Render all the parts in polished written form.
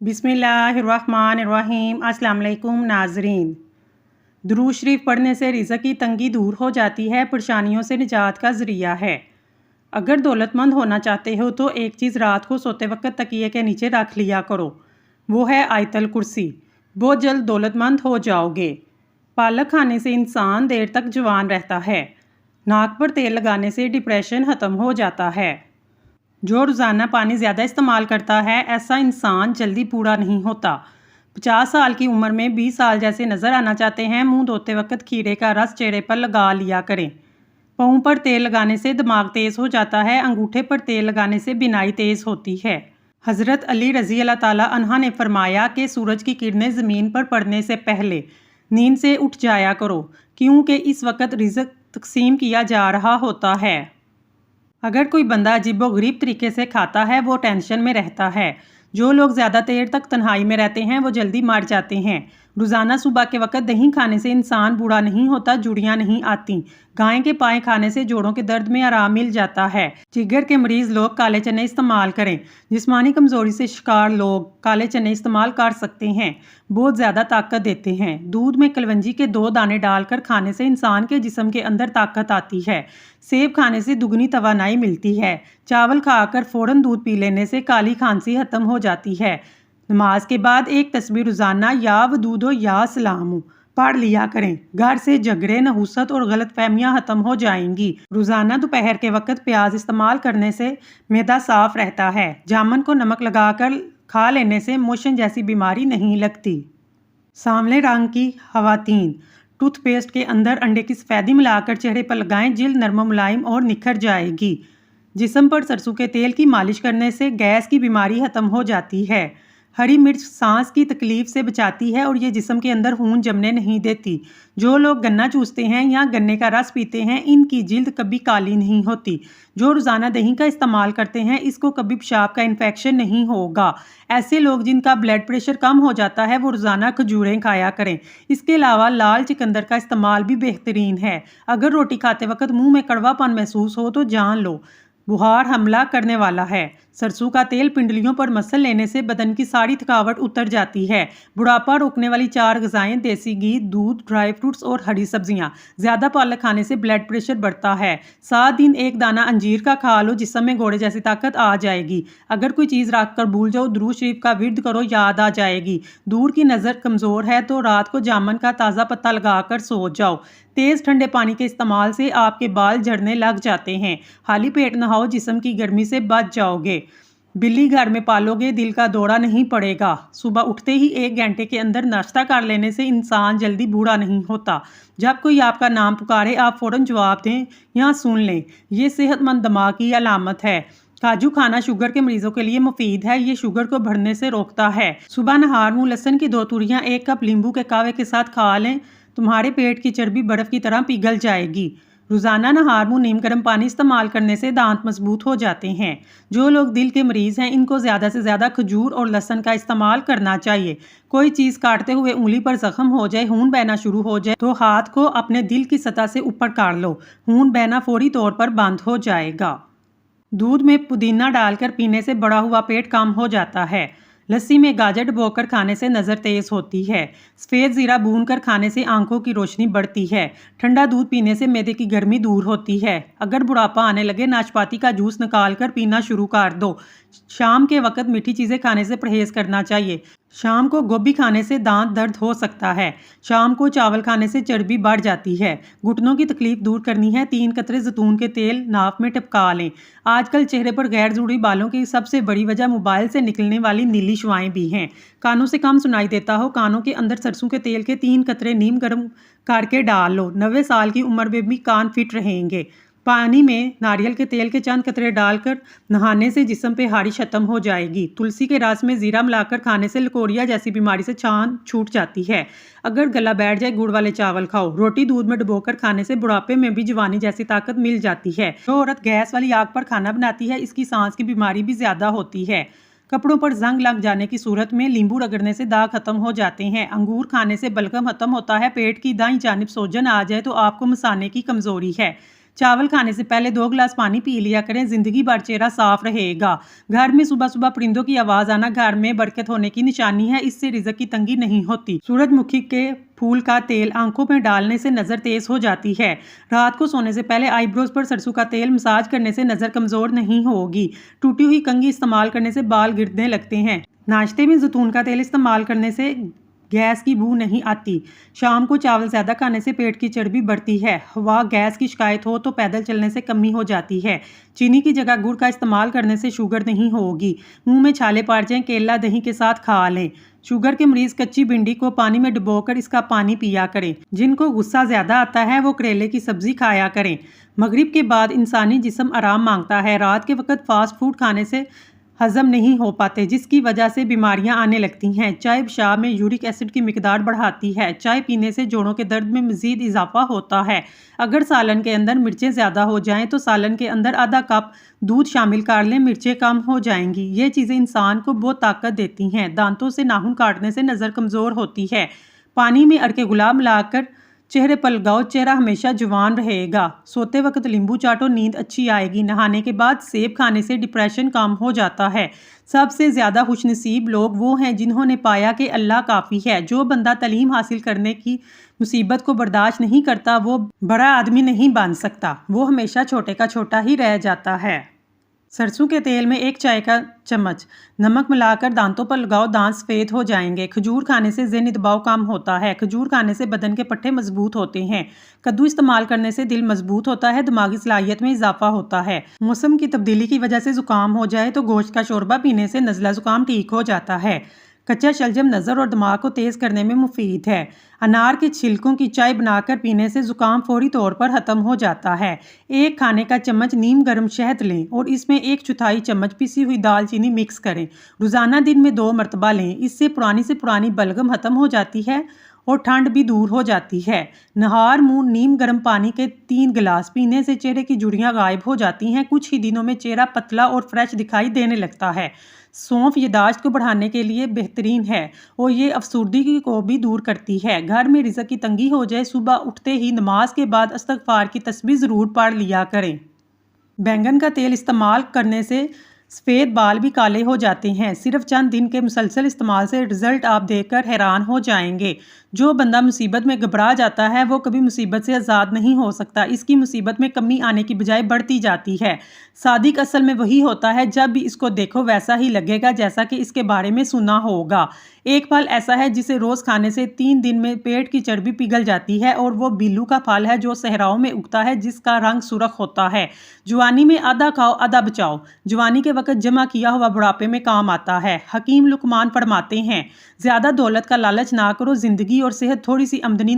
बिस्मिल्लाहिर्रहमानिर्रहीम। अस्सलाम वालेकुम नाज़रीन। दुरूद शरीफ पढ़ने से रिज़्क़ की तंगी दूर हो जाती है, परेशानियों से निजात का ज़रिया है। अगर दौलतमंद होना चाहते हो तो एक चीज़ रात को सोते वक्त तकिए के नीचे रख लिया करो, वो है आयतल कुर्सी। बहुत जल्द दौलतमंद हो जाओगे। पालक खाने से इंसान देर तक जवान रहता है। नाक पर तेल लगाने से डिप्रेशन ख़त्म हो जाता है। जो रोज़ाना पानी ज़्यादा इस्तेमाल करता है, ऐसा इंसान जल्दी बूढ़ा नहीं होता। 50 साल की उम्र में 20 साल जैसे नज़र आना चाहते हैं, मुंह धोते वक्त खीरे का रस चेहरे पर लगा लिया करें। पाँव पर तेल लगाने से दिमाग तेज़ हो जाता है। अंगूठे पर तेल लगाने से बिनाई तेज़ होती है। हज़रत अली रज़ी अल्लाह ताला अन्हा ने फरमाया कि सूरज की किरणें ज़मीन पर पड़ने से पहले नींद से उठ जाया करो, क्योंकि इस वक्त रिज़्क़ तकसीम किया जा रहा होता है। अगर कोई बंदा अजीबोगरीब तरीके से खाता है, वो टेंशन में रहता है। जो लोग ज़्यादा देर तक तन्हाई में रहते हैं, वो जल्दी मर जाते हैं। रोज़ाना सुबह के वक्त दही खाने से इंसान बूढ़ा नहीं होता, जुड़ियाँ नहीं आती। गाय के पाए खाने से जोड़ों के दर्द में आराम मिल जाता है। जिगर के मरीज़ लोग काले चने इस्तेमाल करें। जिस्मानी कमज़ोरी से शिकार लोग काले चने इस्तेमाल कर सकते हैं, बहुत ज़्यादा ताकत देते हैं। दूध में कलवंजी के 2 दाने डालकर खाने से इंसान के जिस्म के अंदर ताकत आती है। सेब खाने से दुगनी तवानाई मिलती है। चावल खाकर फ़ौरन दूध पी लेने से काली खांसी ख़त्म हो जाती है। नमाज के बाद एक तस्बीह रोज़ाना या वदूदो या सलामो पढ़ लिया करें। घर से झगड़े, नहुसत और गलतफहमियां खत्म हो जाएंगी। रोज़ाना दोपहर के वक्त प्याज इस्तेमाल करने से मैदा साफ रहता है। जामुन को नमक लगाकर खा लेने से मोशन जैसी बीमारी नहीं लगती। सांवले रंग की खवातीन टूथपेस्ट के अंदर अंडे की सफ़ेदी मिलाकर चेहरे पर लगाएं, जिल्द नरम मुलायम और निखर जाएगी। जिस्म पर सरसों के तेल की मालिश करने से गैस की बीमारी ख़त्म हो जाती है। हरी मिर्च सांस की तकलीफ से बचाती है और ये जिस्म के अंदर खून जमने नहीं देती। जो लोग गन्ना चूसते हैं या गन्ने का रस पीते हैं, इनकी जिल्द कभी काली नहीं होती। जो रोज़ाना दही का इस्तेमाल करते हैं, इसको कभी पेशाब का इन्फेक्शन नहीं होगा। ऐसे लोग जिनका ब्लड प्रेशर कम हो जाता है, वो रोज़ाना खजूरें खाया करें। इसके अलावा लाल चिकंदर का इस्तेमाल भी बेहतरीन है। अगर रोटी खाते वक्त मुंह में कड़वापन महसूस हो तो जान लो बुखार हमला करने वाला है। सरसों का तेल पिंडलियों पर मसल लेने से बदन की सारी थकावट उतर जाती है। बुढ़ापा रोकने वाली 4 ग़िज़ाएं देसी घी, दूध, ड्राई फ्रूट्स और हरी सब्जियां। ज़्यादा पालक खाने से ब्लड प्रेशर बढ़ता है। 7 दिन एक दाना अंजीर का खा लो, जिसम में घोड़े जैसी ताकत आ जाएगी। अगर कोई चीज़ रख कर भूल जाओ, दुरूद शरीफ का विर्द करो, याद आ जाएगी। दूर की नज़र कमज़ोर है तो रात को जामुन का ताज़ा पत्ता लगाकर सो जाओ। तेज़ ठंडे पानी के इस्तेमाल से आपके बाल झड़ने लग जाते हैं। खाली पेट नहाओ, जिस्म की गर्मी से बच जाओगे। बिल्ली घर में पालोगे, दिल का दौरा नहीं पड़ेगा। सुबह उठते ही 1 घंटे के अंदर नाश्ता कर लेने से इंसान जल्दी बूढ़ा नहीं होता। जब कोई आपका नाम पुकारे, आप फ़ौरन जवाब दें या सुन लें, ये सेहतमंद दिमाग की अलामत है। काजू खाना शुगर के मरीजों के लिए मुफीद है। ये शुगर को बढ़ने से रोकता है। सुबह नहार मुँह लहसुन की 2 तुरियां 1 कप नींबू के कावे के साथ खा लें, तुम्हारे पेट की चर्बी बर्फ़ की तरह पिघल जाएगी। रोज़ाना नहार मुँह नीम गर्म पानी इस्तेमाल करने से दांत मजबूत हो जाते हैं। जो लोग दिल के मरीज़ हैं, इनको ज़्यादा से ज़्यादा खजूर और लहसुन का इस्तेमाल करना चाहिए। कोई चीज़ काटते हुए उंगली पर जख्म हो जाए, खून बहना शुरू हो जाए तो हाथ को अपने दिल की सतह से ऊपर काट लो। खून बहना फौरी तौर पर बंद हो जाएगा। दूध में पुदीना डालकर पीने से बढ़ा हुआ पेट कम हो जाता है। लस्सी में गाजर डुबोकर खाने से नज़र तेज़ होती है। सफ़ेद ज़ीरा भूनकर खाने से आंखों की रोशनी बढ़ती है। ठंडा दूध पीने से मैदे की गर्मी दूर होती है। अगर बुढ़ापा आने लगे, नाशपाती का जूस निकाल कर पीना शुरू कर दो। शाम के वक्त मीठी चीज़ें खाने से परहेज़ करना चाहिए। शाम को गोभी खाने से दांत दर्द हो सकता है। शाम को चावल खाने से चर्बी बढ़ जाती है। घुटनों की तकलीफ दूर करनी है, 3 कतरे जैतून के तेल नाक में टपका लें। आजकल चेहरे पर गैर ज़रूरी बालों की सबसे बड़ी वजह मोबाइल से निकलने वाली नीली शुआएं भी हैं। कानों से कम सुनाई देता हो, कानों के अंदर सरसों के तेल के 3 कतरे नीम गर्म करके डाल लो। 90 साल की उम्र में भी कान फिट रहेंगे। पानी में नारियल के तेल के चंद कतरे डालकर नहाने से जिस्म पे हारिश खत्म हो जाएगी। तुलसी के रस में ज़ीरा मिलाकर खाने से लकोरिया जैसी बीमारी से छान छूट जाती है। अगर गला बैठ जाए, गुड़ वाले चावल खाओ। रोटी दूध में डुबोकर खाने से बुढ़ापे में भी जवानी जैसी ताकत मिल जाती है। जो औरत गैस वाली आग पर खाना बनाती है, इसकी सांस की बीमारी भी ज़्यादा होती है। कपड़ों पर जंग लग जाने की सूरत में नींबू रगड़ने से दाग खत्म हो जाते हैं। अंगूर खाने से बलगम खत्म होता है। पेट की दाईं जानिब सोजन आ जाए तो आपको मसाने की कमजोरी है। चावल खाने से पहले 2 गिलास पानी पी लिया करें, जिंदगी भर चेहरा साफ रहेगा। घर में सुबह सुबह परिंदों की आवाज आना घर में बरकत होने की निशानी है, इससे रिज़्क की तंगी नहीं होती। सूरजमुखी के फूल का तेल आंखों में डालने से नज़र तेज हो जाती है। रात को सोने से पहले आईब्रोज पर सरसों का तेल मसाज करने से नज़र कमज़ोर नहीं होगी। टूटी हुई कंघी इस्तेमाल करने से बाल गिरने लगते हैं। नाश्ते में जैतून का तेल इस्तेमाल करने से गैस की बू नहीं आती। शाम को चावल ज़्यादा खाने से पेट की चर्बी बढ़ती है। हवा गैस की शिकायत हो तो पैदल चलने से कमी हो जाती है। चीनी की जगह गुड़ का इस्तेमाल करने से शुगर नहीं होगी। मुंह में छाले पड़ जाएं, केला दही के साथ खा लें। शुगर के मरीज कच्ची भिंडी को पानी में डुबोकर इसका पानी पिया करें। जिनको गुस्सा ज़्यादा आता है वो करेले की सब्जी खाया करें। मगरिब के बाद इंसानी जिस्म आराम मांगता है। रात के वक्त फास्ट फूड खाने से हजम नहीं हो पाते, जिसकी वजह से बीमारियां आने लगती हैं। चाय पेशाब में यूरिक एसिड की मिकदार बढ़ाती है। चाय पीने से जोड़ों के दर्द में मजीद इजाफा होता है। अगर सालन के अंदर मिर्चें ज़्यादा हो जाएं तो सालन के अंदर आधा कप दूध शामिल कर लें, मिर्चें कम हो जाएंगी। ये चीज़ें इंसान को बहुत ताकत देती हैं। दांतों से नाखून काटने से नज़र कमज़ोर होती है। पानी में अर्के गुलाब मिलाकर चेहरे पर लगाओ, चेहरा हमेशा जवान रहेगा। सोते वक्त नींबू चाटो, नींद अच्छी आएगी। नहाने के बाद सेब खाने से डिप्रेशन कम हो जाता है। सबसे ज़्यादा खुशनसीब लोग वो हैं जिन्होंने पाया कि अल्लाह काफ़ी है। जो बंदा तालीम हासिल करने की मुसीबत को बर्दाश्त नहीं करता वो बड़ा आदमी नहीं बन सकता, वो हमेशा छोटे का छोटा ही रह जाता है। सरसों के तेल में 1 चाय का चम्मच नमक मिलाकर दांतों पर लगाओ, दांत सफ़ेद हो जाएंगे। खजूर खाने से ज़हनी दबाव कम होता है। खजूर खाने से बदन के पट्टे मजबूत होते हैं। कद्दू इस्तेमाल करने से दिल मजबूत होता है, दिमागी सलाहियत में इजाफा होता है। मौसम की तब्दीली की वजह से जुकाम हो जाए तो गोश्त का शोरबा पीने से नज़ला जुकाम ठीक हो जाता है। कच्चा शलजम नज़र और दिमाग को तेज़ करने में मुफीद है। अनार के छिलकों की चाय बनाकर पीने से जुकाम फौरी तौर पर ख़त्म हो जाता है। 1 खाने का चम्मच नीम गर्म शहद लें और इसमें 1/4 चम्मच पिसी हुई दालचीनी मिक्स करें। रोज़ाना दिन में 2 मरतबा लें। इससे पुरानी बलगम ख़त्म हो जाती है और ठंड भी दूर हो जाती है। नहार मुंह नीम गर्म पानी के 3 गिलास पीने से चेहरे की झुर्रियाँ गायब हो जाती हैं। कुछ ही दिनों में चेहरा पतला और फ्रेश दिखाई देने लगता है। सौंफ याददाश्त को बढ़ाने के लिए बेहतरीन है और ये अफसरदगी को भी दूर करती है। घर में रिज़्क की तंगी हो जाए, सुबह उठते ही नमाज के बाद इस्तग़फ़ार की तस्बीह ज़रूर पढ़ लिया करें। बैंगन का तेल इस्तेमाल करने से सफ़ेद बाल भी काले हो जाते हैं। सिर्फ चंद दिन के मुसलसल इस्तेमाल से रिज़ल्ट आप देखकर हैरान हो जाएंगे। जो बंदा मुसीबत में घबरा जाता है वो कभी मुसीबत से आज़ाद नहीं हो सकता। इसकी मुसीबत में कमी आने की बजाय बढ़ती जाती है। सादिक असल में वही होता है, जब भी इसको देखो वैसा ही लगेगा जैसा कि इसके बारे में सुना होगा। एक फल ऐसा है जिसे रोज़ खाने से 3 दिन में पेट की चर्बी पिघल जाती है और वो बिल्लू का फल है जो सहराओं में उगता है, जिसका रंग सुर्ख होता है। जवानी में आधा खाओ आधा बचाओ। जवानी के वक्त जमा किया हुआ बुढ़ापे में काम आता है। हकीम लुकमान फरमाते हैं, ज़्यादा दौलत का लालच ना करो, ज़िंदगी और सेहत थोड़ी सी आमदनी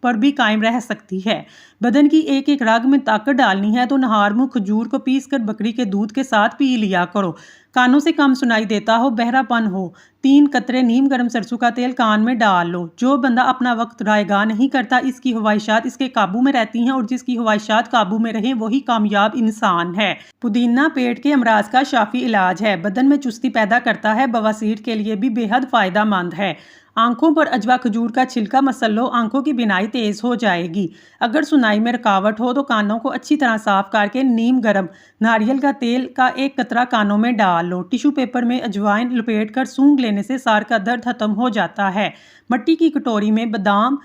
पर भी कायम रह सकती है। बदन की एक एक रग में ताकत डालनी है तो नहार मुँह खजूर को पीसकर बकरी के दूध के साथ पी लिया करो। कानों से कम सुनाई देता हो, बहरापन हो, 3 कतरे नीम गर्म सरसों का तेल कान में डाल लो। जो बंदा अपना वक्त रायगा नहीं करता, इसकी ख्वाहिशात इसके काबू में रहती हैं और जिसकी ख्वाहिशात काबू में रहें वही कामयाब इंसान है। पुदीना पेट के अमराज का शाफी इलाज है, बदन में चुस्ती पैदा करता है, बवासीर के लिए भी बेहद फ़ायदेमंद है। आंखों पर अजवा खजूर का छिलका मसल लो, आंखों की बिनाई तेज हो जाएगी। अगर सुनाई में रुकावट हो तो कानों को अच्छी तरह साफ करके नीम गर्म नारियल का तेल का 1 कतरा कानों में डाल लो। टिश्यू पेपर में अजवाइन लपेट कर सूंघ लेने से सार का दर्द खत्म हो जाता है। मिट्टी की कटोरी में बादाम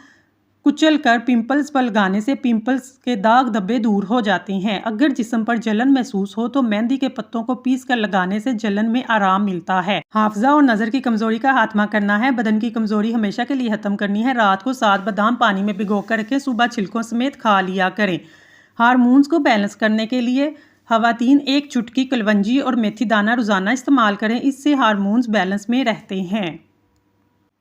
कुचल कर पिंपल्स पर लगाने से पिंपल्स के दाग धब्बे दूर हो जाते हैं। अगर जिस्म पर जलन महसूस हो तो मेहंदी के पत्तों को पीस कर लगाने से जलन में आराम मिलता है। हाफजा और नज़र की कमजोरी का खात्मा करना है, बदन की कमजोरी हमेशा के लिए खत्म करनी है। रात को 7 बादाम पानी में भिगो कर रखें, सुबह छिलकों समेत खा लिया करें। हार्मोन्स को बैलेंस करने के लिए खवातीन 1 चुटकी कलवंजी और मेथी दाना रोजाना इस्तेमाल करें, इससे हार्मोन्स बैलेंस में रहते हैं।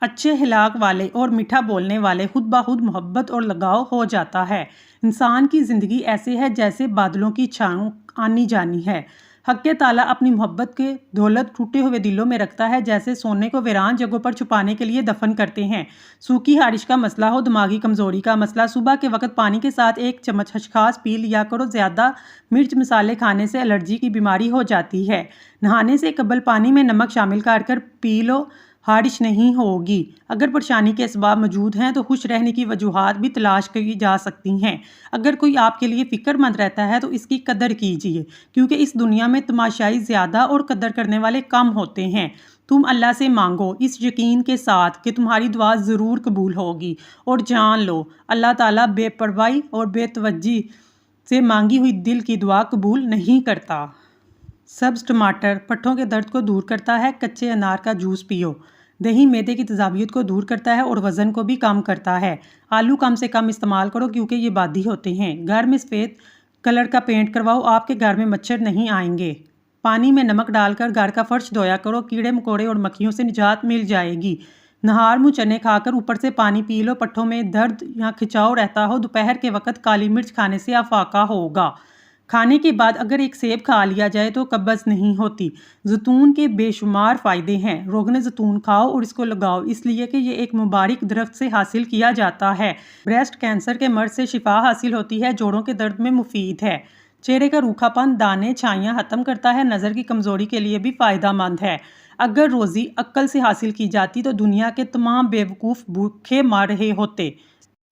अच्छे हिलाक वाले और मीठा बोलने वाले खुद ब खुद मोहब्बत और लगाव हो जाता है। इंसान की ज़िंदगी ऐसे है जैसे बादलों की छाँव आनी जानी है। हक ताला अपनी मोहब्बत के दौलत टूटे हुए दिलों में रखता है, जैसे सोने को वीरान जगहों पर छुपाने के लिए दफन करते हैं। सूखी हारिश का मसला हो, दिमागी कमज़ोरी का मसला, सुबह के वक्त पानी के साथ 1 चम्मच खसखस पी लिया करो। ज़्यादा मिर्च मसाले खाने से एलर्जी की बीमारी हो जाती है। नहाने से कबल पानी में नमक शामिल कर पी लो। हारिश नहीं होगी। अगर परेशानी के असबाब मौजूद हैं तो खुश रहने की वजूहात भी तलाश की जा सकती हैं। अगर कोई आपके लिए फ़िक्रमंद रहता है तो इसकी कदर कीजिए, क्योंकि इस दुनिया में तमाशाई ज़्यादा और कदर करने वाले कम होते हैं। तुम अल्लाह से मांगो इस यकीन के साथ कि तुम्हारी दुआ ज़रूर कबूल होगी, और जान लो अल्लाह ताला बेपरवाही और बेतवज्जी से मांगी हुई दिल की दुआ कबूल नहीं करता। सब्ज़ टमाटर पट्ठों के दर्द को दूर करता है। कच्चे अनार का जूस पियो। दही मैदे की तेज़ाबियत को दूर करता है और वज़न को भी कम करता है। आलू कम से कम इस्तेमाल करो क्योंकि ये बादी होते हैं। घर में सफ़ेद कलर का पेंट करवाओ, आपके घर में मच्छर नहीं आएंगे। पानी में नमक डालकर घर का फर्श धोया करो, कीड़े मकोड़े और मक्खियों से निजात मिल जाएगी। नहार मुँह चने खाकर ऊपर से पानी पी लो। पट्ठों में दर्द या खिंचाव रहता हो, दोपहर के वक्त काली मिर्च खाने से आफाका होगा। खाने के बाद अगर एक सेब खा लिया जाए तो कब्ज़ नहीं होती। जैतून के बेशुमार फ़ायदे हैं। रोगन जैतून खाओ और इसको लगाओ, इसलिए कि ये एक मुबारक दरख्त से हासिल किया जाता है। ब्रेस्ट कैंसर के मर्ज से शिफा हासिल होती है। जोड़ों के दर्द में मुफीद है। चेहरे का रूखापन, दाने, छाइयाँ ख़त्म करता है। नज़र की कमज़ोरी के लिए भी फ़ायदेमंद है। अगर रोज़ी अक्ल से हासिल की जाती तो दुनिया के तमाम बेवकूफ़ भूखे मर रहे होते।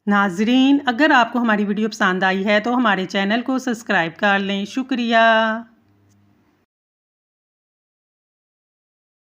नाजरीन, अगर आपको हमारी वीडियो पसंद आई है तो हमारे चैनल को सब्सक्राइब कर लें। शुक्रिया।